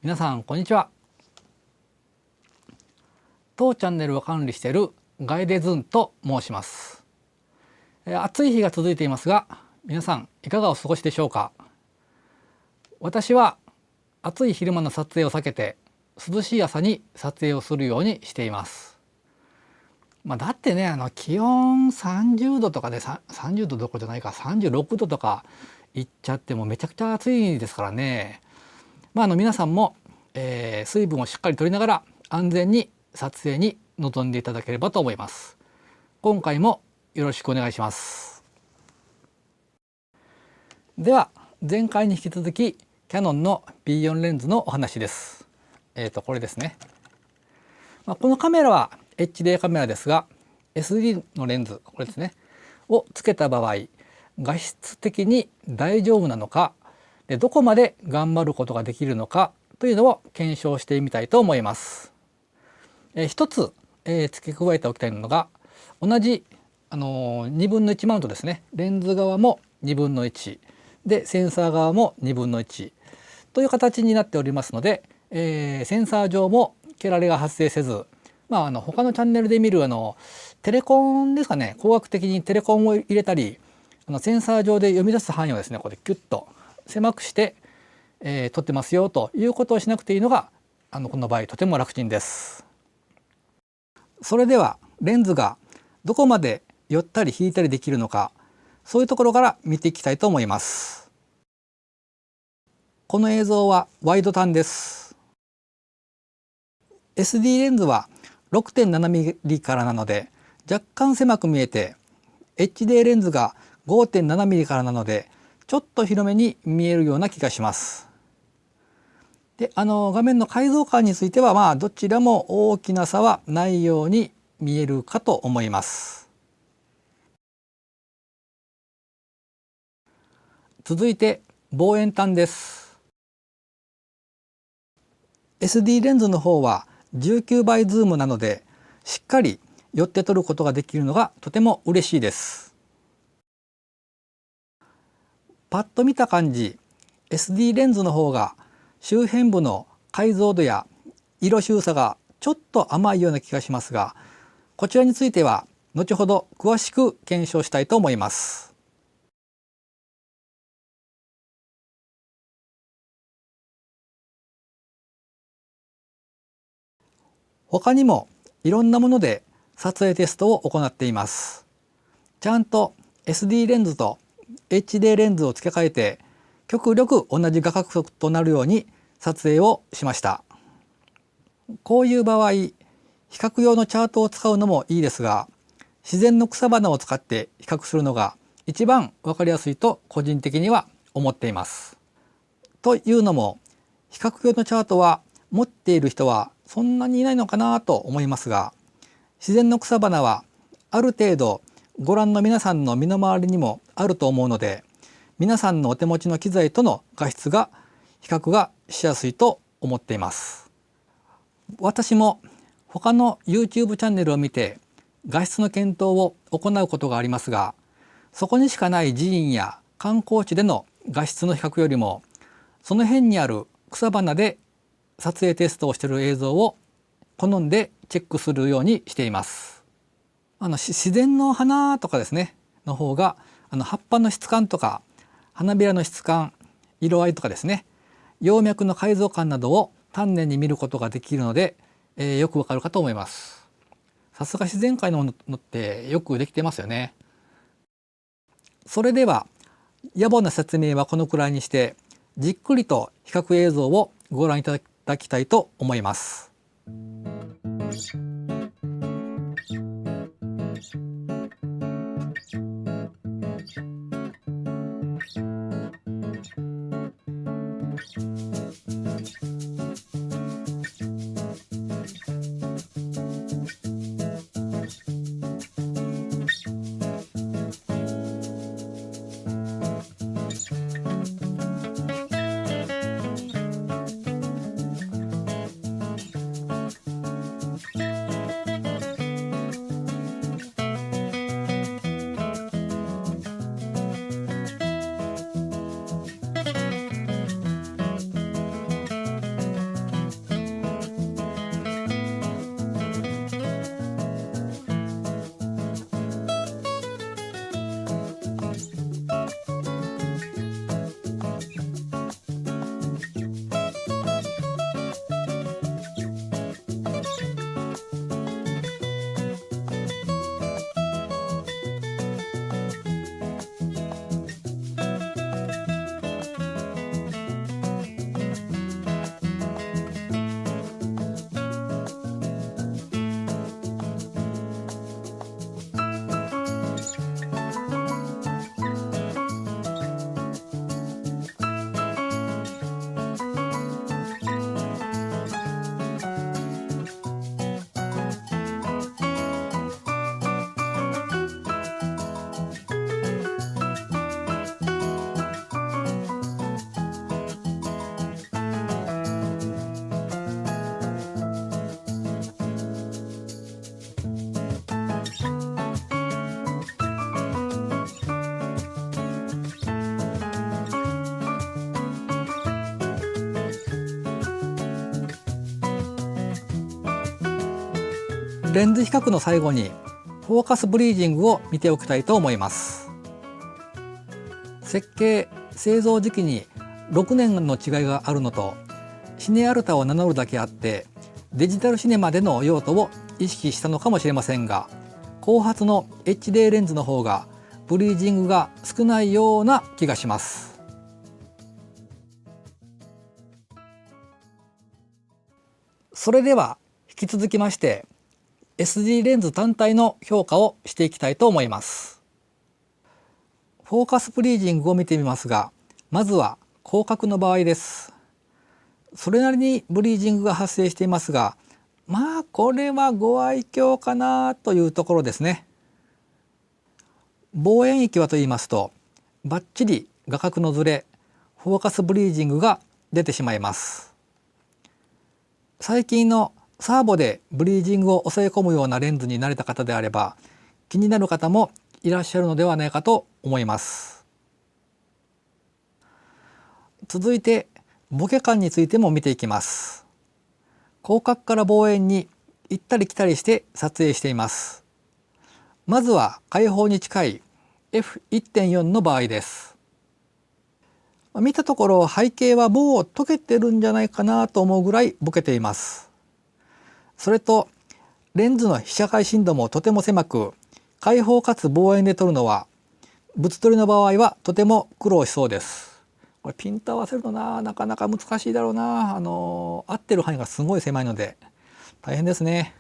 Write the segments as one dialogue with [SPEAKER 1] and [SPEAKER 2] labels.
[SPEAKER 1] 皆さんこんにちは。当チャンネルを管理しているガイデズンと申します。暑い日が続いていますが、皆さんいかがお過ごしでしょうか。私は暑い昼間の撮影を避けて涼しい朝に撮影をするようにしています。だってね、気温30度とかで30度どころじゃないか36度とかいっちゃってもめちゃくちゃ暑いですからね。皆さんも、水分をしっかりとりながら安全に撮影に臨んでいただければと思います。今回もよろしくお願いします。では前回に引き続きキヤノンの B4 レンズのお話です。これですね。このカメラは HD カメラですが SD のレンズ、これですね、をつけた場合画質的に大丈夫なのか、でどこまで頑張ることができるのかというのを検証してみたいと思います。一つ、付け加えておきたいのが、同じ2分の1マウントですね。レンズ側も2分の1でセンサー側も2分の1という形になっておりますので、センサー上も蹴られが発生せず、他のチャンネルで見るテレコンですかね、光学的にテレコンを入れたりセンサー上で読み出す範囲をですね、これキュッと狭くして、撮ってますよということをしなくていいのがこの場合とても楽ちんです。それではレンズがどこまで寄ったり引いたりできるのか、そういうところから見ていきたいと思います。この映像はワイド単です。 SD レンズは 6.7mm からなので若干狭く見えて、 HD レンズが 5.7mm からなのでちょっと広めに見えるような気がします。で、画面の解像感についてはどちらも大きな差はないように見えるかと思います。続いて望遠端です。 SD レンズの方は19倍ズームなのでしっかり寄って撮ることができるのがとても嬉しいです。パッと見た感じ SD レンズの方が周辺部の解像度や色収差がちょっと甘いような気がしますが、こちらについては後ほど詳しく検証したいと思います。他にもいろんなもので撮影テストを行っています。ちゃんと SD レンズと HD レンズを付け替えて極力同じ画角となるように撮影をしました。こういう場合、比較用のチャートを使うのもいいですが、自然の草花を使って比較するのが一番わかりやすいと個人的には思っています。というのも、比較用のチャートは持っている人はそんなにいないのかなと思いますが、自然の草花はある程度ご覧の皆さんの身の回りにもあると思うので、皆さんのお手持ちの機材との画質が比較がしやすいと思っています。私も他の YouTube チャンネルを見て画質の検討を行うことがありますが、そこにしかない寺院や観光地での画質の比較よりも、その辺にある草花で撮影テストをしている映像を好んでチェックするようにしています。自然の花とかですねの方が葉っぱの質感とか花びらの質感、色合いとかですね、葉脈の解像感などを丹念に見ることができるので、よくわかるかと思います。さすが自然界のものってよくできてますよね。それでは野暮な説明はこのくらいにして、じっくりと比較映像をご覧いただきたいと思います。レンズ比較の最後にフォーカスブリージングを見ておきたいと思います。設計・製造時期に6年の違いがあるのと、シネアルタを名乗るだけあってデジタルシネマでの用途を意識したのかもしれませんが、後発の HD レンズの方がブリージングが少ないような気がします。それでは引き続きまして SD レンズ単体の評価をしていきたいと思います。フォーカスブリージングを見てみますが、まずは広角の場合です。それなりにブリージングが発生していますが、これはご愛嬌かなというところですね。望遠域はと言いますと、バッチリ画角のずれ、フォーカスブリージングが出てしまいます。最近のサーボでブリージングを抑え込むようなレンズに慣れた方であれば、気になる方もいらっしゃるのではないかと思います。続いてボケ感についても見ていきます。広角から望遠に行ったり来たりして撮影しています。まずは開放に近い F1.4 の場合です。見たところ背景はもう溶けてるんじゃないかなと思うぐらいボケています。それとレンズの被写界深度もとても狭く、開放かつ望遠で撮るのは物撮りの場合はとても苦労しそうです。これピント合わせるのなかなか難しいだろうな。合ってる範囲がすごい狭いので大変ですね。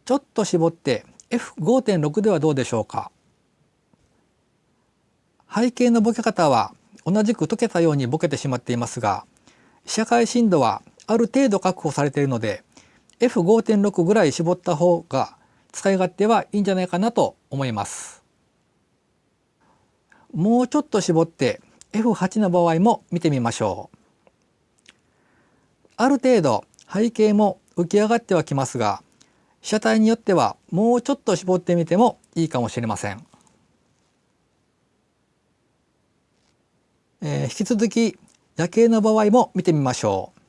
[SPEAKER 1] ちょっと絞って F5.6 ではどうでしょうか。背景のボケ方は同じく溶けたようにボケてしまっていますが、被写界深度はある程度確保されているので F5.6 ぐらい絞った方が使い勝手はいいんじゃないかなと思います。もうちょっと絞って F8 の場合も見てみましょう。ある程度背景も浮き上がってはきますが、被写体によってはもうちょっと絞ってみてもいいかもしれません。引き続き夜景の場合も見てみましょう。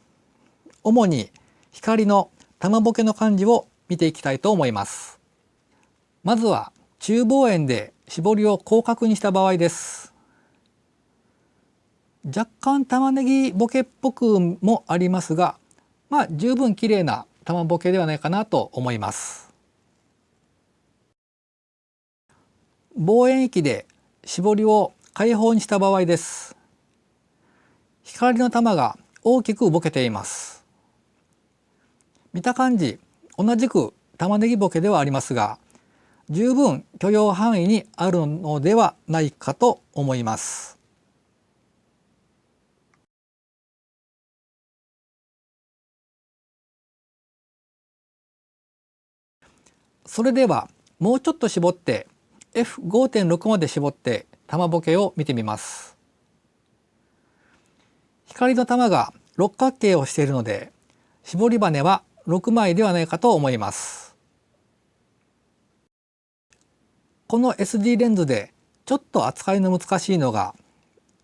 [SPEAKER 1] 主に光の玉ボケの感じを見ていきたいと思います。まずは中望遠で絞りを広角にした場合です。若干玉ねぎボケっぽくもありますが、十分綺麗な玉ボケではないかなと思います。望遠域で絞りを開放にした場合です。光の玉が大きくボケています。見た感じ同じく玉ねぎボケではありますが、十分許容範囲にあるのではないかと思います。それではもうちょっと絞って F5.6 まで絞って玉ボケを見てみます。光の玉が六角形をしているので、絞り羽は6枚ではないかと思います。この SD レンズでちょっと扱いの難しいのが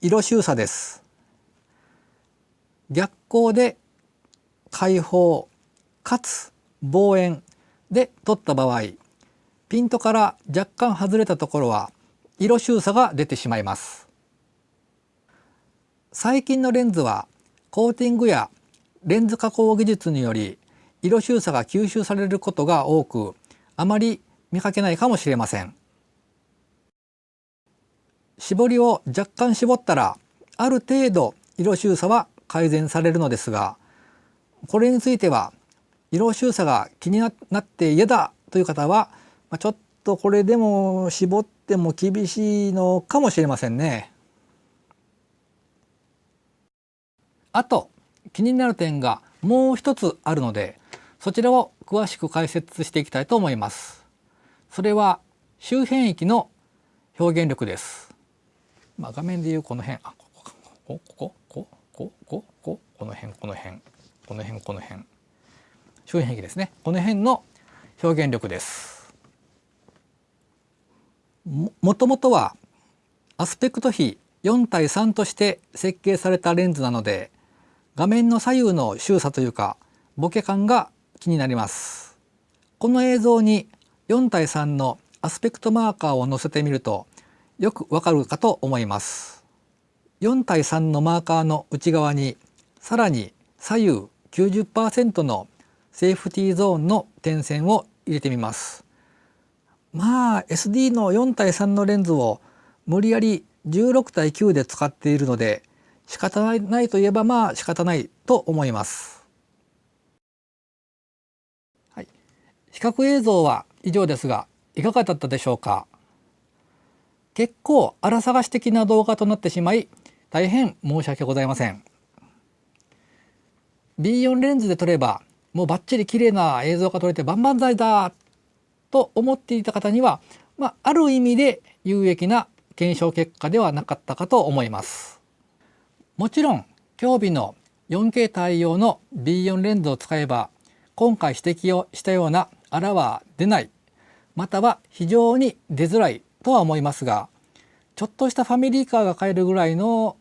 [SPEAKER 1] 色収差です。逆光で開放かつ望遠で撮った場合、ピントから若干外れたところは色収差が出てしまいます。最近のレンズはコーティングやレンズ加工技術により色収差が吸収されることが多く、あまり見かけないかもしれません。絞りを若干絞ったらある程度色収差は改善されるのですが、これについては色収差が気になって嫌だという方は、ちょっとこれでも絞っても厳しいのかもしれませんね。あと気になる点がもう一つあるので、そちらを詳しく解説していきたいと思います。それは周辺域の表現力です。画面でいうこの辺、この辺周辺域ですね。この辺の表現力です。もともとはアスペクト比4対3として設計されたレンズなので、画面の左右の周差というかボケ感が気になります。この映像に4対3のアスペクトマーカーを載せてみるとよくわかるかと思います。4対3のマーカーの内側にさらに左右 90% のセーフティーゾーンの点線を入れてみます。まあ SD の4対3のレンズを無理やり16対9で使っているので仕方ないといえばまあ仕方ないと思います。はい、比較映像は以上ですがいかがだったでしょうか。結構荒探し的な動画となってしまい大変申し訳ございません。B4 レンズで撮ればもうバッチリ綺麗な映像が撮れて万々歳だと思っていた方には、ある意味で有益な検証結果ではなかったかと思います。もちろん競技の 4K 対応の B4 レンズを使えば今回指摘をしたようなあらは出ない、または非常に出づらいとは思いますが、ちょっとしたファミリーカーが買えるぐらいの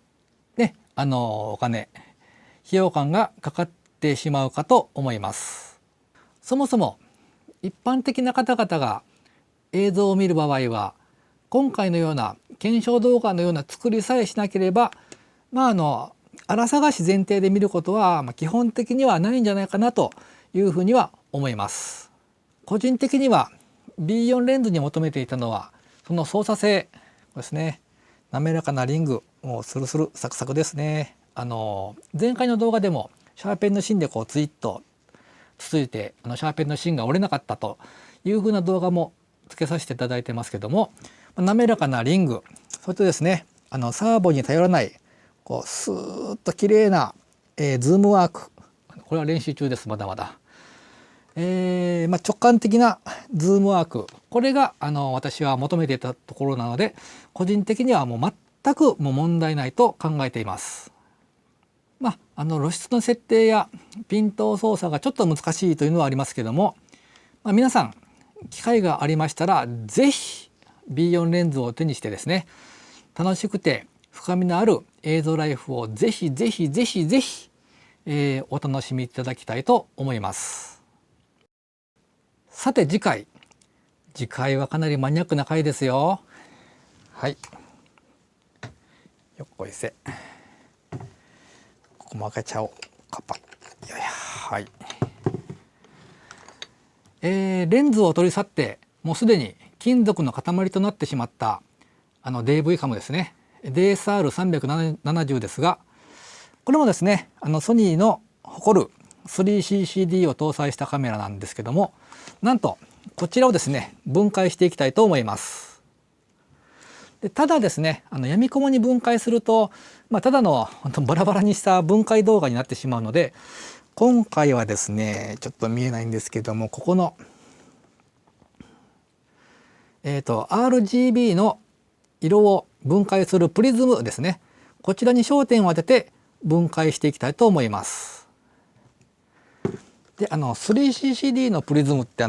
[SPEAKER 1] ね、お金費用感がかかってしまうかと思います。そもそも一般的な方々が映像を見る場合は今回のような検証動画のような作りさえしなければ荒探し前提で見ることは基本的にはないんじゃないかなというふうには思います。個人的には B4 レンズに求めていたのはその操作性ですね。滑らかなリング、もうスルスルサクサクですね。前回の動画でもシャーペンの芯でツイッとつついてシャーペンの芯が折れなかったというふうな動画もつけさせていただいてますけども、滑らかなリング、それとですねサーボに頼らないスーッと綺麗な、ズームワーク、これは練習中です。まだまだ、直感的なズームワーク、これが私は求めていたところなので個人的にはもう全く問題ないと考えています。露出の設定やピント操作がちょっと難しいというのはありますけども、皆さん機会がありましたら是非 B4 レンズを手にしてですね、楽しくて深みのある映像ライフをぜひぜひぜひぜひ、お楽しみいただきたいと思います。さて次回はかなりマニアックな回ですよ。はい、よっこいせ、ここも開けちゃおう。カパッ、よや、はい、レンズを取り去ってもうすでに金属の塊となってしまったDV カムですね、 DSR370 ですが、これもですねソニーの誇る 3CCD を搭載したカメラなんですけども、なんとこちらをですね分解していきたいと思います。でただですねやみくもに分解すると、ただの本当バラバラにした分解動画になってしまうので、今回はですねちょっと見えないんですけども、ここのRGB の色を分解するプリズムですね、こちらに焦点を当てて分解していきたいと思います。で3CCD のプリズムって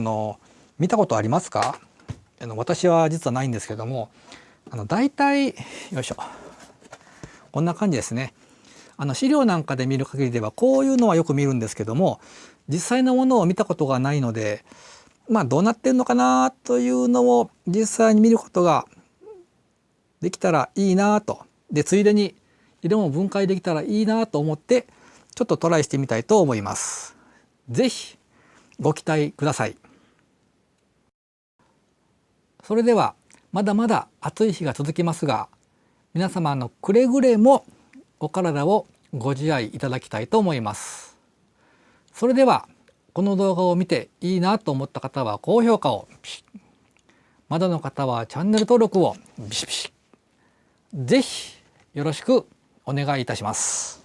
[SPEAKER 1] 見たことありますか？私は実はないんですけども、だいたいよいしょこんな感じですね。資料なんかで見る限りではこういうのはよく見るんですけども、実際のものを見たことがないのでどうなってんのかなというのを実際に見ることができたらいいなと、でついでに色も分解できたらいいなと思ってちょっとトライしてみたいと思います。ぜひご期待ください。それではまだまだ暑い日が続きますが、皆様くれぐれもお体をご自愛いただきたいと思います。それではこの動画を見ていいなと思った方は高評価をピシッ、まだの方はチャンネル登録をビシビシ、ぜひよろしくお願いいたします。